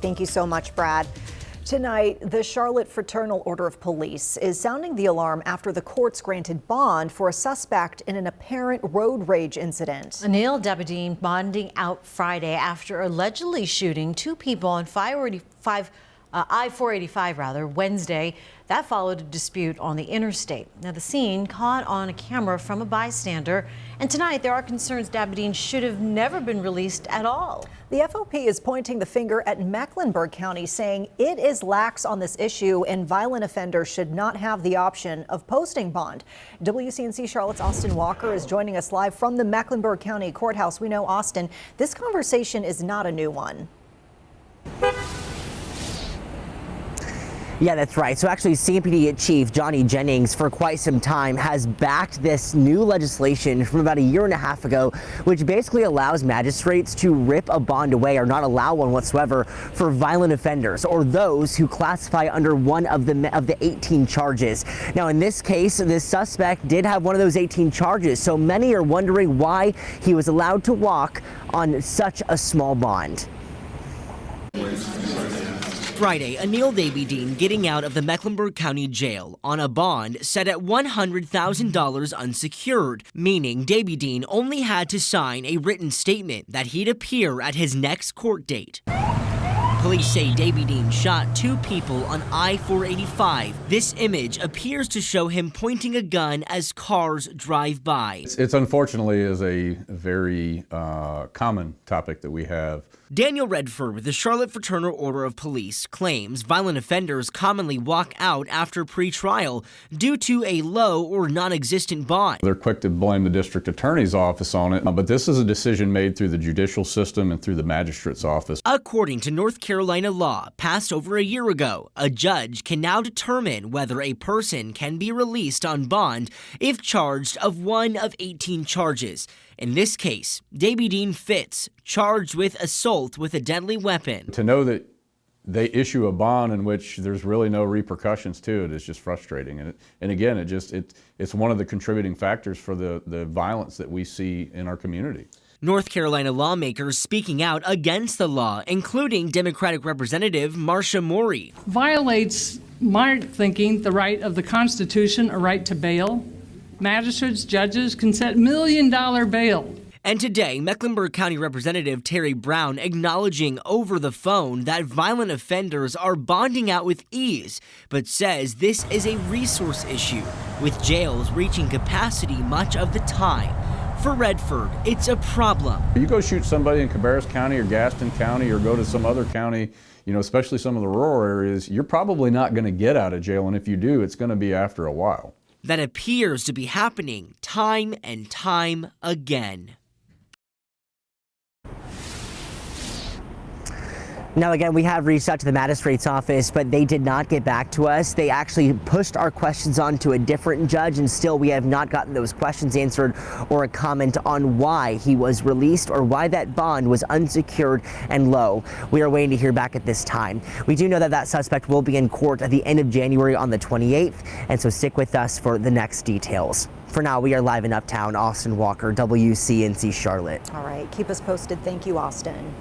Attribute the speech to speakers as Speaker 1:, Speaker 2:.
Speaker 1: Thank you so much, Brad. Tonight, the Charlotte Fraternal Order of Police is sounding the alarm after the courts granted bond for a suspect in an apparent road rage incident.
Speaker 2: Anil Debadine bonding out Friday after allegedly shooting two people on I-485 Wednesday. That followed a dispute on the interstate. Now, the scene caught on a camera from a bystander. And tonight, there are concerns Debadine should have never been released at all.
Speaker 1: The FOP is pointing the finger at Mecklenburg County, saying it is lax on this issue and violent offenders should not have the option of posting bond. WCNC Charlotte's Austin Walker is joining us live from the Mecklenburg County Courthouse. We know, Austin, this conversation is not a new one.
Speaker 3: Yeah, that's right. So actually, CMPD Chief Johnny Jennings for quite some time has backed this new legislation from about a year and a half ago, which basically allows magistrates to rip a bond away or not allow one whatsoever for violent offenders or those who classify under one of the 18 charges. Now, in this case, this suspect did have one of those 18 charges, so many are wondering why he was allowed to walk on such a small bond. Friday, Anil Debadine getting out of the Mecklenburg County Jail on a bond set at $100,000 unsecured, meaning Debadine only had to sign a written statement that he'd appear at his next court date. Police say Debadine shot two people on I-485. This image appears to show him pointing a gun as cars drive by.
Speaker 4: It's unfortunately is a very common topic that we have.
Speaker 3: Daniel Redford with the Charlotte Fraternal Order of Police claims violent offenders commonly walk out after pre-trial due to a low or non-existent bond.
Speaker 4: They're quick to blame the district attorney's office on it, but this is a decision made through the judicial system and through the magistrate's office.
Speaker 3: According to North Carolina law passed over a year ago, a judge can now determine whether a person can be released on bond if charged of one of 18 charges. In this case, Debadine fits, charged with assault with a deadly weapon.
Speaker 4: To know that they issue a bond in which there's really no repercussions to it is just frustrating. And again, it's one of the contributing factors for the violence that we see in our community.
Speaker 3: North Carolina lawmakers speaking out against the law, including Democratic Representative Marsha Mori.
Speaker 5: Violates, my thinking, the right of the Constitution, a right to bail. Magistrates, judges can set $1 million bail.
Speaker 3: And today, Mecklenburg County Representative Terry Brown acknowledging over the phone that violent offenders are bonding out with ease, but says this is a resource issue, with jails reaching capacity much of the time. For Redford, it's a problem.
Speaker 4: You go shoot somebody in Cabarrus County or Gaston County or go to some other county, especially some of the rural areas, you're probably not going to get out of jail, and if you do, it's going to be after a while.
Speaker 3: That appears to be happening time and time again. Now, again, we have reached out to the magistrate's office, but they did not get back to us. They actually pushed our questions on to a different judge, and still we have not gotten those questions answered or a comment on why he was released or why that bond was unsecured and low. We are waiting to hear back at this time. We do know that that suspect will be in court at the end of January on the 28th, and so stick with us for the next details. For now, we are live in Uptown. Austin Walker, WCNC Charlotte.
Speaker 1: All right, keep us posted. Thank you, Austin.